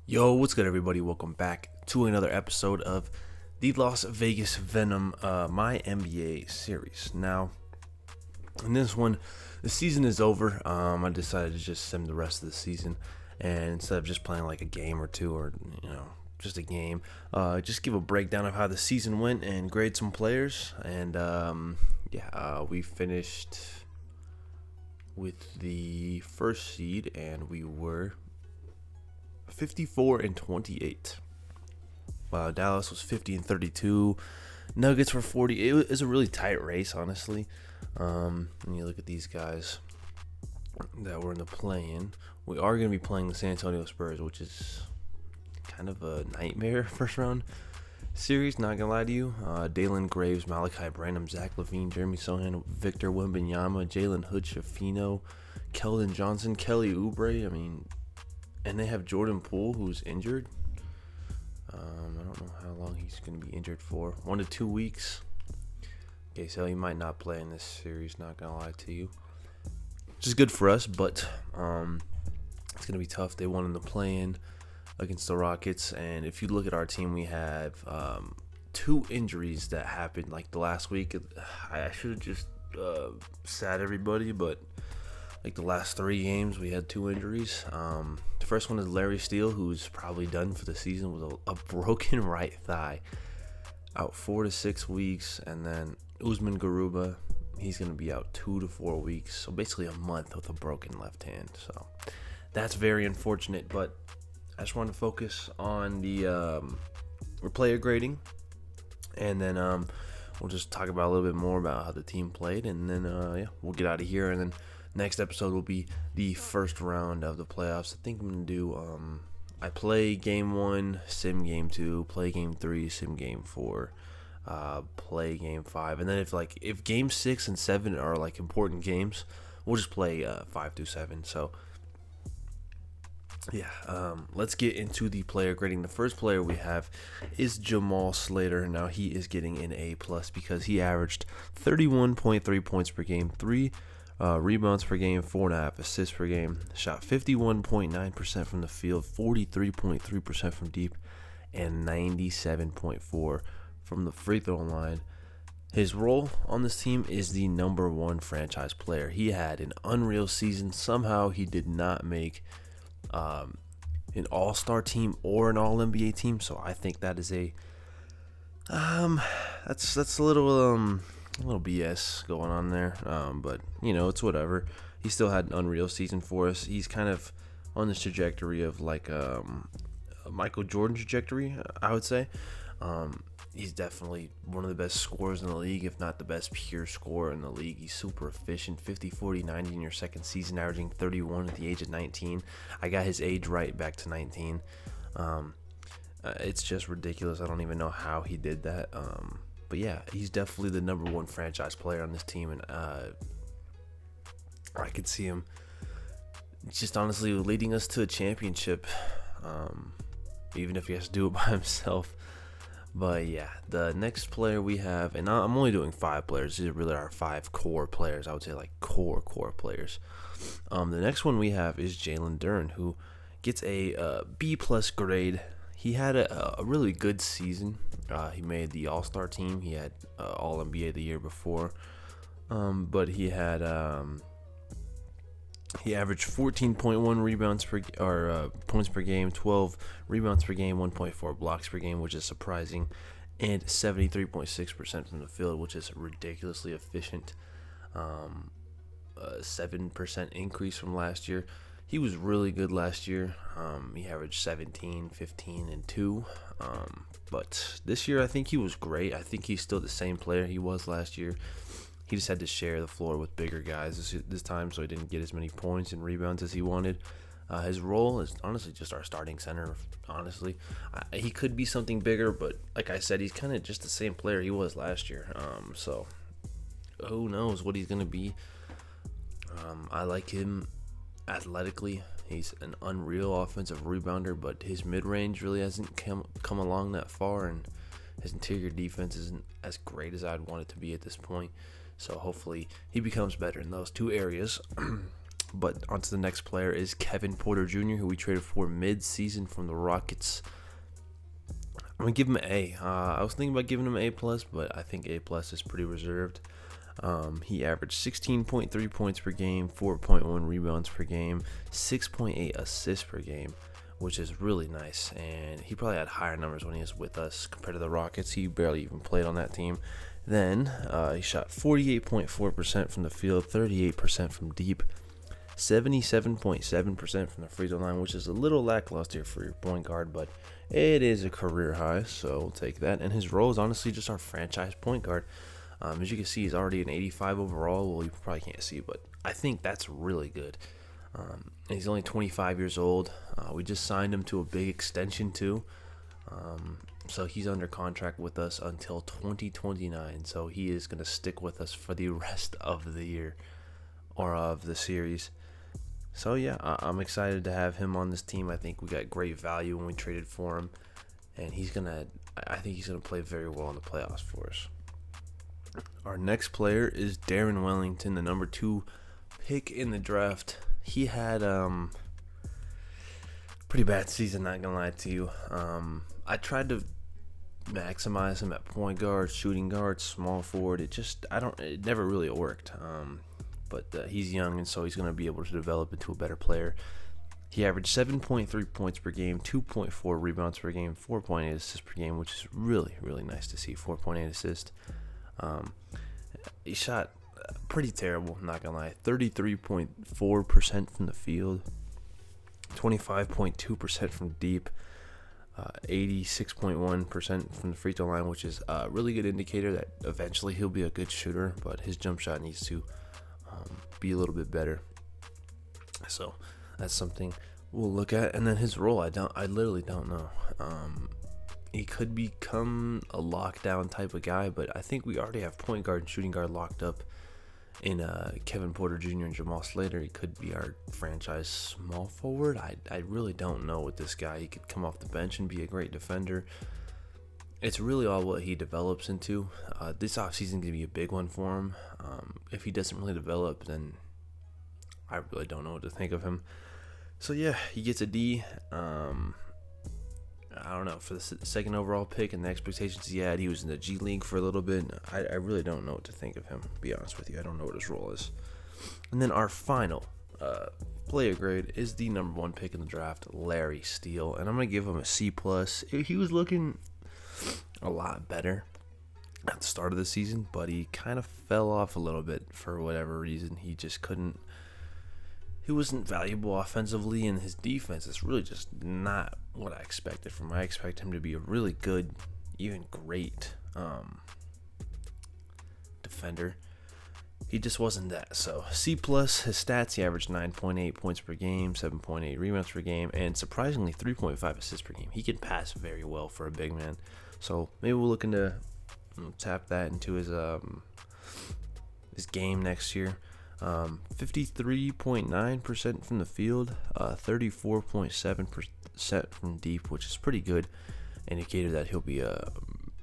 Yo, what's good, everybody? Welcome back to another episode of the Las Vegas Venom MyNBA series. Now, in this one, the season is over. I decided to just sim the rest of the season, and instead of just playing like a game or two, or just a game, just give a breakdown of how the season went and grade some players. And we finished with the first seed, and we were 54-28. Dallas was 50-32. Nuggets were 40. It was a really tight race, honestly. When you look at these guys that were in the play-in, we are going to be playing the San Antonio Spurs, which is kind of a nightmare first round series. Not gonna lie to you. Dalen Graves, Malachi Branham, Zach LaVine, Jeremy Sohan, Victor Wembanyama, Jalen Hood-Schifino, Keldon Johnson, Kelly Oubre. And they have Jordan Poole, who's injured. I don't know how long he's going to be injured for. 1 to 2 weeks. Okay, so he might not play in this series, not going to lie to you. Which is good for us, but it's going to be tough. They won in the play-in against the Rockets. And if you look at our team, we have 2 injuries that happened like the last week. I should have just sat everybody, but like the last 3 games, we had 2 injuries. The first one is Larry Steele, who's probably done for the season with a broken right thigh. Out 4 to 6 weeks. And then Usman Garuba, he's going to be out 2 to 4 weeks. So basically a month with a broken left hand. So that's very unfortunate. But I just want to focus on the player grading. And then we'll just talk about a little bit more about how the team played. And then, we'll get out of here. And then next episode will be the first round of the playoffs. I think I'm going to do, I play game 1, sim game 2, play game 3, sim game 4, play game 5. And then if game 6 and 7 are like important games, we'll just play 5 through 7. So, let's get into the player grading. The first player we have is Jamal Slater. Now, he is getting an A+ because he averaged 31.3 points per game, 3 rebounds per game, 4.5 assists per game, shot 51.9% from the field, 43.3% from deep, and 97.4% from the free throw line. His role on this team is the number 1 franchise player. He had an unreal season. Somehow he did not make an all-star team or an all-NBA team, so I think that is a that's a little BS going on there, but it's whatever. He still had an unreal season for us. He's kind of on this trajectory of like a Michael Jordan trajectory, I would say. He's definitely one of the best scorers in the league, if not the best pure scorer in the league. He's super efficient, 50, 40, 90 in your second season, averaging 31 at the age of 19. I got his age right back to 19. It's just ridiculous. I don't even know how he did that. But yeah, he's definitely the number 1 franchise player on this team, and I could see him just honestly leading us to a championship, even if he has to do it by himself. But yeah, the next player we have, and I'm only doing 5 players. These are really our 5 core players. I would say like core players. The next one we have is Jalen Duren, who gets a B+ grade. He had a really good season. He made the All-Star team. He had All-NBA the year before. But he had he averaged 14.1 rebounds points per game, 12 rebounds per game, 1.4 blocks per game, which is surprising, and 73.6% from the field, which is ridiculously efficient. 7% increase from last year. He was really good last year. He averaged 17, 15, and 2. But this year, I think he was great. I think he's still the same player he was last year. He just had to share the floor with bigger guys this time, so he didn't get as many points and rebounds as he wanted. His role is honestly just our starting center, honestly. He could be something bigger, but like I said, he's kind of just the same player he was last year. So who knows what he's going to be. I like him athletically. He's an unreal offensive rebounder, but his mid-range really hasn't come along that far, and his interior defense isn't as great as I'd want it to be at this point. So hopefully he becomes better in those 2 areas. But onto the next player is Kevin Porter Jr., who we traded for mid-season from the Rockets. I'm going to give him an A. I was thinking about giving him an A+, but I think A+ is pretty reserved. He averaged 16.3 points per game, 4.1 rebounds per game, 6.8 assists per game, which is really nice. And he probably had higher numbers when he was with us compared to the Rockets. He barely even played on that team. Then he shot 48.4% from the field, 38% from deep, 77.7% from the free throw line, which is a little lackluster for your point guard, but it is a career high, so we'll take that. And his role is honestly just our franchise point guard. As you can see, he's already an 85 overall. Well, you probably can't see, but I think that's really good. And he's only 25 years old. We just signed him to a big extension too. So he's under contract with us until 2029. So he is going to stick with us for the rest of the year or of the series. So yeah, I'm excited to have him on this team. I think we got great value when we traded for him, and I think he's gonna play very well in the playoffs for us. Our next player is Darren Wellington, the number 2 pick in the draft. He had pretty bad season, not gonna lie to you. I tried to maximize him at point guard, shooting guard, small forward. It never really worked. But he's young, and so he's going to be able to develop into a better player. He averaged 7.3 points per game, 2.4 rebounds per game, 4.8 assists per game, which is really, really nice to see, 4.8 assists. He shot pretty terrible, not going to lie, 33.4% from the field, 25.2% from deep, 86.1% from the free throw line, which is a really good indicator that eventually he'll be a good shooter, but his jump shot needs to be a little bit better. So that's something we'll look at. And then his role, I literally don't know. He could become a lockdown type of guy, but I think we already have point guard and shooting guard locked up in Kevin Porter Jr. and Jamal Slater. He could be our franchise small forward. I really don't know with this guy. He could come off the bench and be a great defender. It's really all what he develops into. This offseason is going to be a big one for him. If he doesn't really develop, then I really don't know what to think of him. So yeah, he gets a D. I don't know, for the second overall pick and the expectations he had. He was in the G League for a little bit. I really don't know what to think of him, to be honest with you. I don't know what his role is. And then our final player grade is the number 1 pick in the draft, Larry Steele. And I'm going to give him a C+. He was looking a lot better at the start of the season, but he kind of fell off a little bit for whatever reason. He wasn't valuable offensively, and his defense is really just not what I expected from him. I expect him to be a really good, even great defender. He just wasn't that. So C+, his stats, he averaged 9.8 points per game, 7.8 rebounds per game, and surprisingly 3.5 assists per game. He can pass very well for a big man. So maybe we'll look into tap that into his game next year. 53.9% from the field, 34.7% from deep, which is pretty good indicator that he'll be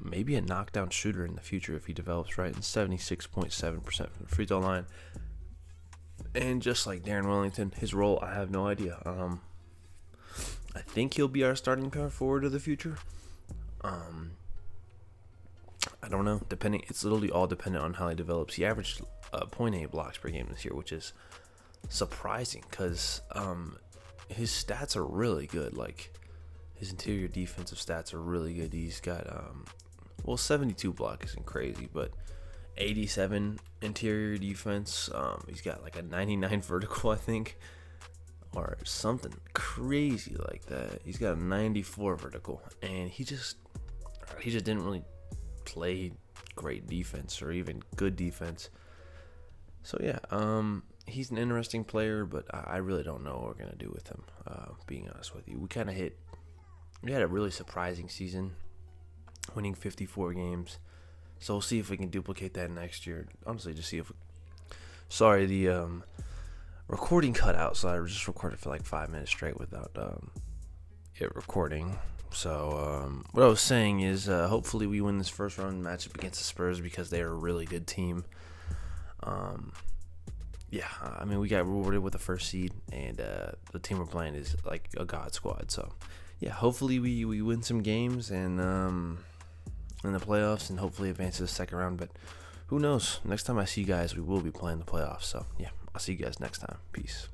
maybe a knockdown shooter in the future if he develops right, and 76.7% from the free throw line. And just like Darren Wellington, his role, I have no idea. I think he'll be our starting power forward of the future. I don't know. It's literally all dependent on how he develops. He averaged 0.8 blocks per game this year, which is surprising because his stats are really good. Like, his interior defensive stats are really good. He's got 72 block isn't crazy, but 87 interior defense. He's got like a 99 vertical, I think, or something crazy like that. He's got a 94 vertical, and he just didn't really play great defense or even good defense. So yeah, he's an interesting player, but I really don't know what we're gonna do with him. Being honest with you, we had a really surprising season, winning 54 games. So we'll see if we can duplicate that next year. Honestly, just see if the recording cut out, so I just recorded for like 5 minutes straight without it recording. So what I was saying is hopefully we win this first round matchup against the Spurs because they're a really good team. yeah, I mean, we got rewarded with the first seed, and the team we're playing is like a god squad. So, yeah, hopefully we win some games and in the playoffs, and hopefully advance to the second round. But who knows? Next time I see you guys, we will be playing the playoffs. So, yeah, I'll see you guys next time. Peace.